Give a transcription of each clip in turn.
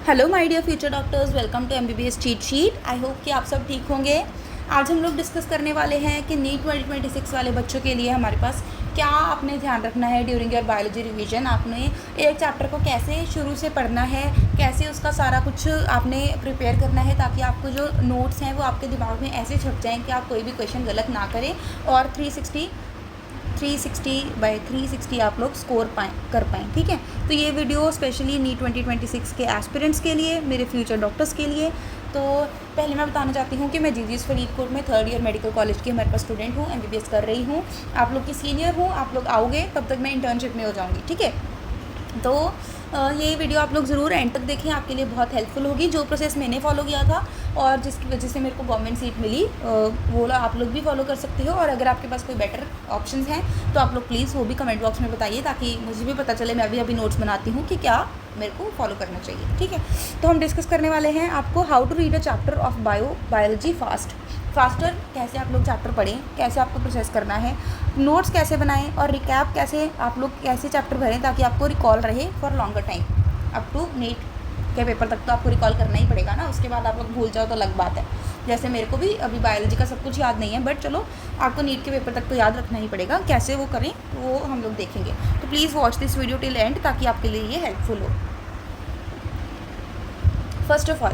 Hello my dear future doctors, welcome to MBBS cheat sheet. I hope कि आप सब ठीक होंगे। आज हम लोग डिस्कस करने वाले हैं कि नीट 2026 वाले बच्चों के लिए हमारे पास क्या आपने ध्यान रखना है ड्यूरिंग योर बायोलॉजी रिवीजन। आपने एक चैप्टर को कैसे शुरू से पढ़ना है, कैसे उसका सारा कुछ आपने प्रिपेयर करना है ताकि आपको जो नोट्स हैं वो आपके दिमाग में ऐसे छप जाएँ कि आप कोई भी क्वेश्चन गलत ना करें और 360 आप लोग स्कोर कर पाएँ। ठीक है, तो ये वीडियो स्पेशली नीट 2026 के एस्पिरेंट्स के लिए, मेरे फ्यूचर डॉक्टर्स के लिए। तो पहले मैं बताना चाहती हूँ कि मैं जीजीएस फरीदकोट में 3rd ईयर मेडिकल कॉलेज की हमारे पास स्टूडेंट हूँ, एमबीबीएस कर रही हूँ। आप लोग की सीनियर हूँ, आप लोग आओगे तब तक मैं इंटर्नशिप में हो जाऊँगी। ठीक है, तो ये वीडियो आप लोग ज़रूर एंड तक देखें, आपके लिए बहुत हेल्पफुल होगी। जो प्रोसेस मैंने फॉलो किया था और जिसकी वजह से मेरे को गवर्नमेंट सीट मिली, वो आप लोग भी फॉलो कर सकते हो। और अगर आपके पास कोई बेटर ऑप्शंस हैं तो आप लोग प्लीज़ वो भी कमेंट बॉक्स में बताइए ताकि मुझे भी पता चले, मैं भी अभी नोट्स बनाती हूँ कि क्या मेरे को फॉलो करना चाहिए। ठीक है, तो हम डिस्कस करने वाले हैं आपको how to read a chapter of biology faster. कैसे आप लोग चैप्टर पढ़ें, कैसे आपको प्रोसेस करना है, नोट्स कैसे बनाएं और रिकैप कैसे आप लोग कैसे चैप्टर भरें ताकि आपको रिकॉल रहे for longer time. Up to NEET के पेपर तक तो आपको रिकॉल करना ही पड़ेगा ना, उसके बाद आप लोग भूल जाओ तो अलग बात है। जैसे मेरे को भी अभी बायोलॉजी का सब कुछ याद नहीं है, बट चलो आपको नीट के पेपर तक तो याद रखना ही पड़ेगा। कैसे वो करें वो हम लोग देखेंगे। तो please watch this video till and ताकि आपके लिए ये हेल्पफुल हो। फर्स्ट ऑफ ऑल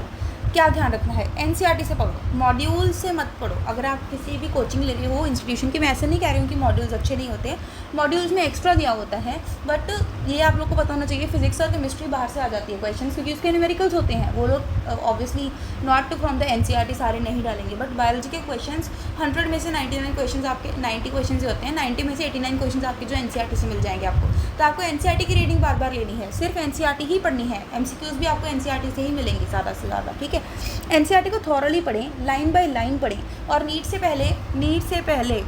क्या ध्यान रखना है, एनसीईआरटी से पढ़ो, मॉड्यूल से मत पढ़ो। अगर आप किसी भी कोचिंग ले रहे हो इंस्टीट्यूशन की, मैं ऐसे नहीं कह रही हूँ कि मॉड्यूल्स अच्छे नहीं होते, मॉड्यूल्स में एक्स्ट्रा दिया होता है, बट ये आप लोग को पता होना चाहिए फिजिक्स और केमिस्ट्री बाहर से आ जाती है क्वेश्चंस, क्योंकि उसके न्यूमेरिकल्स होते हैं। वो लोग obviously not to from the NCERT सारे नहीं डालेंगे, बट बायोलॉजी के क्वेश्चंस 100 में से 99 क्वेश्चंस आपके 90 क्वेश्चन होते हैं, 90 में से 89 क्वेश्चन आपके जो एनसीईआरटी से मिल जाएंगे आपको। तो आपको एनसीईआरटी की रीडिंग बार बार लेनी है, सिर्फ एनसीईआरटी ही पढ़नी है। एमसीक्यूज भी आपको एनसीईआरटी से ही मिलेंगी ज़्यादा से ज़्यादा। ठीक है, एनसीईआरटी को थॉरली पढ़ें, लाइन बाय लाइन पढ़ें, और नीट से पहले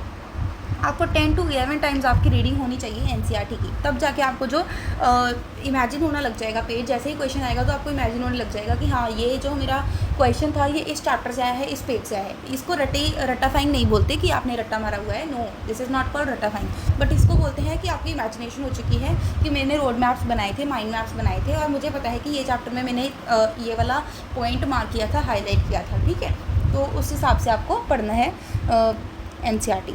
आपको 10 to 11 टाइम्स आपकी रीडिंग होनी चाहिए एनसीईआरटी की। तब जाके आपको जो इमेजिन होना लग जाएगा पेज, जैसे ही क्वेश्चन आएगा तो आपको इमेजिन होने लग जाएगा कि हाँ ये जो मेरा क्वेश्चन था ये इस चैप्टर से आया है, इस पेज से आया है। इसको रटाफाइंग नहीं बोलते कि आपने रट्टा मारा हुआ है, no, this is not called रटाफाइंग, बट इसको बोलते हैं कि आपकी इमेजिनेशन हो चुकी है कि मैंने रोड मैप्स बनाए थे, माइंड मैप्स बनाए थे, और मुझे पता है कि ये चैप्टर में मैंने ये वाला पॉइंट मार्क किया था, हाईलाइट किया था। ठीक है, तो उस हिसाब से आपको पढ़ना है NCERT.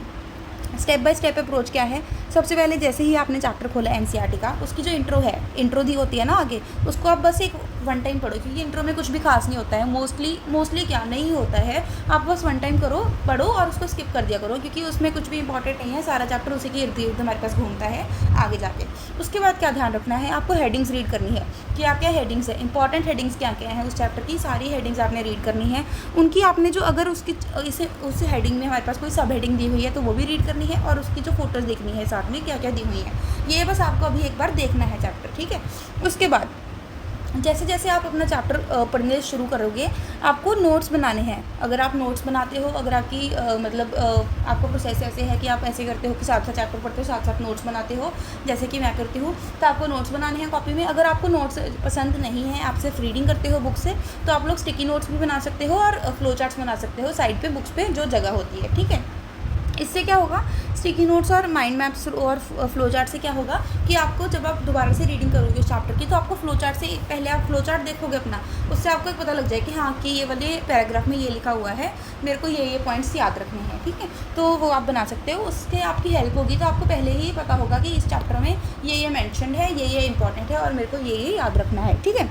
Step by step approach क्या है, सबसे पहले जैसे ही आपने चैप्टर खोला एनसीईआरटी का, उसकी जो इंट्रो दी होती है ना आगे, उसको आप बस एक 1 टाइम पढ़ो, क्योंकि इंट्रो में कुछ भी खास नहीं होता है, मोस्टली क्या नहीं होता है। आप बस 1 टाइम पढ़ो और उसको स्किप कर दिया करो, क्योंकि उसमें कुछ भी इंपॉर्टेंट नहीं है, सारा चैप्टर उसी के इर्द गिर्द हमारे पास घूमता है आगे जाके। उसके बाद क्या ध्यान रखना है, आपको हेडिंग्स रीड करनी है, क्या क्या हेडिंग्स है, इंपॉर्टेंट हेडिंग्स क्या क्या हैं उस चैप्टर की, सारी हेडिंग्स आपने रीड करनी है। उनकी आपने जो अगर उस हेडिंग में हमारे पास कोई सब हेडिंग दी हुई है तो वो भी रीड करनी है, और उसकी जो फोटोज़ देखनी है साथ में क्या क्या दी हुई है, ये बस आपको अभी एक बार देखना है चैप्टर। ठीक है, उसके बाद जैसे जैसे आप अपना चैप्टर पढ़ने शुरू करोगे आपको नोट्स बनाने हैं। अगर आप नोट्स बनाते हो, अगर आपकी आपको प्रोसेस ऐसे है कि आप ऐसे करते हो कि साथ साथ चैप्टर पढ़ते हो साथ साथ नोट्स बनाते हो, जैसे कि मैं करती हूँ, तो आपको नोट्स बनाने हैं कॉपी में। अगर आपको नोट्स पसंद नहीं है, आप सिर्फ रीडिंग करते हो बुक से, तो आप लोग स्टिकी नोट्स भी बना सकते हो और फ्लो चार्ट्स बना सकते हो साइड पर बुक्स पर जो जगह होती है। ठीक है, इससे क्या होगा, स्टिकी नोट्स और माइंड मैप्स और फ्लो चार्ट से क्या होगा कि आपको जब आप दोबारा से रीडिंग करोगे उस चैप्टर की, तो आपको फ्लो चार्ट से पहले आप फ्लो चार्ट देखोगे अपना, उससे आपको एक पता लग जाए कि हाँ कि ये वाले पैराग्राफ में ये लिखा हुआ है, मेरे को ये पॉइंट्स याद रखने हैं। ठीक है, तो वो आप बना सकते हो, उससे आपकी हेल्प होगी। तो आपको पहले ही पता होगा कि इस चैप्टर में ये मैंशन है, ये इंपॉर्टेंट है और मेरे को ये याद रखना है। ठीक है,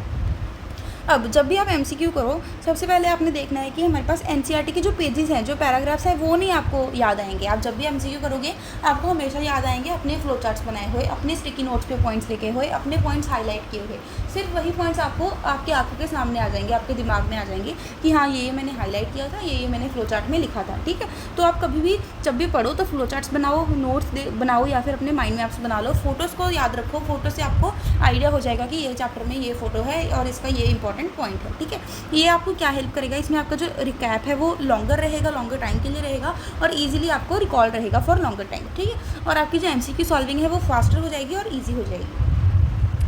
अब जब भी आप एमसीक्यू करो, सबसे पहले आपने देखना है कि हमारे पास एनसीईआरटी के जो पेजेस हैं, जो पैराग्राफ्स हैं, वो नहीं आपको याद आएंगे। आप जब भी एमसीक्यू करोगे आपको हमेशा याद आएंगे अपने फ्लो चार्ट्स बनाए हुए, अपने स्टिकी नोट्स पे पॉइंट्स लिखे हुए, अपने पॉइंट्स हाईलाइट किए हुए। सिर्फ वही पॉइंट्स आपको आपकी आंखों के सामने आ जाएंगे, आपके दिमाग में आ जाएंगे कि हाँ ये मैंने हाईलाइट किया था, ये मैंने फ्लो चार्ट में लिखा था। ठीक है, तो आप कभी भी जब भी पढ़ो तो फ्लो चार्ट्स बनाओ, नोट्स बनाओ, या फिर अपने माइंड मैप्स बना लो। फोटोज़ को याद रखो, फोटो से आपको आइडिया हो जाएगा कि ये चैप्टर में ये फ़ोटो है और इसका ये इंपॉर्टेंट पॉइंट है। ठीक है, ये आपको क्या हेल्प करेगा, इसमें आपका जो रिकैप है वो लॉन्गर रहेगा, लॉन्गर टाइम के लिए रहेगा और इजीली आपको रिकॉल रहेगा फॉर लॉन्गर टाइम। ठीक है, और आपकी जो एमसीक्यू सॉल्विंग है वो फास्टर हो जाएगी और ईजी हो जाएगी।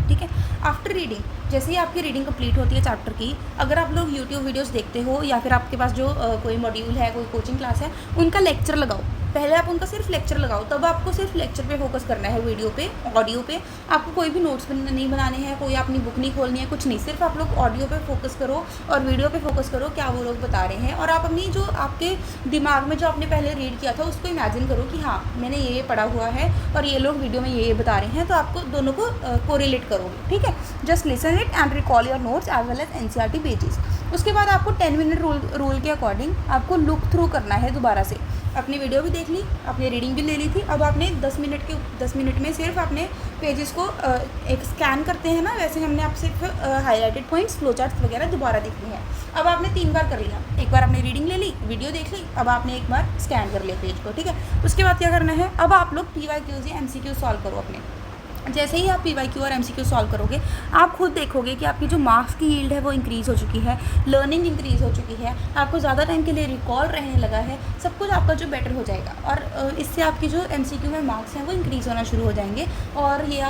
ठीक है, आफ्टर रीडिंग, जैसे ही आपकी रीडिंग कंप्लीट होती है चैप्टर की, अगर आप लोग यूट्यूब वीडियोस देखते हो या फिर आपके पास जो कोई मॉड्यूल है, कोई कोचिंग क्लास है, उनका लेक्चर लगाओ। पहले आप उनका सिर्फ लेक्चर लगाओ, तब आपको सिर्फ लेक्चर पे फोकस करना है, वीडियो पे, ऑडियो पे आपको कोई भी नोट्स नहीं बनाने हैं, कोई अपनी बुक नहीं खोलनी है, कुछ नहीं, सिर्फ आप लोग ऑडियो पे फोकस करो और वीडियो पे फोकस करो क्या वो लोग बता रहे हैं, और आप अपनी जो आपके दिमाग में जो आपने पहले रीड किया था उसको इमेजिन करो कि हाँ मैंने ये पढ़ा हुआ है और ये लोग वीडियो में ये बता रहे हैं, तो आपको दोनों को कोरिलेट करोगे, ठीक है। Just listen it and recall your notes as well as NCERT pages. उसके बाद आपको 10 मिनट रूल के अकॉर्डिंग आपको लुक थ्रू करना है दोबारा से। अपनी वीडियो भी देख ली, आपने रीडिंग भी ले ली थी, अब आपने 10 मिनट में सिर्फ अपने पेजेस को एक स्कैन करते हैं ना, वैसे हमने आप सिर्फ हाईलाइटेड पॉइंट्स, फ्लो चार्ट्स वगैरह दोबारा देखनी है। अब आपने 3 बार कर लिया, एक बार आपने रीडिंग ले ली, वीडियो देख ली, अब आपने एक बार स्कैन कर लिया पेज को, ठीक है। उसके बाद क्या करना है, अब आप लोग PYQs या MCQ सॉल्व करो अपने। जैसे ही आप PYQ और MCQ सॉल्व करोगे, आप खुद देखोगे कि आपकी जो मार्क्स की यील्ड है वो इंक्रीज़ हो चुकी है, लर्निंग इंक्रीज़ हो चुकी है, आपको ज़्यादा टाइम के लिए रिकॉल रहने लगा है, सब कुछ आपका जो बेटर हो जाएगा, और इससे आपकी जो MCQ में मार्क्स हैं वो इंक्रीज़ होना शुरू हो जाएंगे, और ये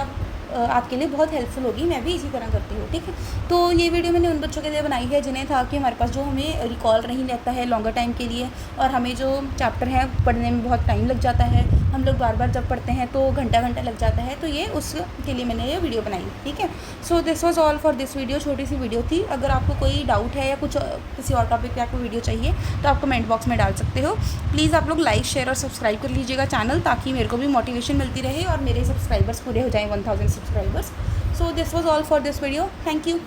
आपके लिए बहुत हेल्पफुल होगी। मैं भी इसी तरह करती हूँ, ठीक है। तो ये वीडियो मैंने उन बच्चों के लिए बनाई है जिन्हें था कि हमारे पास जो हमें रिकॉल नहीं रहता है लॉन्गर टाइम के लिए, और हमें जो चैप्टर है पढ़ने में बहुत टाइम लग जाता है, हम लोग बार बार जब पढ़ते हैं तो घंटा लग जाता है, तो ये उसके लिए मैंने ये वीडियो बनाई, ठीक है। So this was all for this video, छोटी सी वीडियो थी। अगर आपको कोई डाउट है या कुछ किसी और टॉपिक पे आपको वीडियो चाहिए तो आप कमेंट बॉक्स में डाल सकते हो। प्लीज़ आप लोग लाइक, शेयर और सब्सक्राइब कर लीजिएगा चैनल, ताकि मेरे को भी मोटिवेशन मिलती रहे और मेरे सब्सक्राइबर्स पूरे हो जाएँ 1000 subscribers. So this was all for this video. Thank you.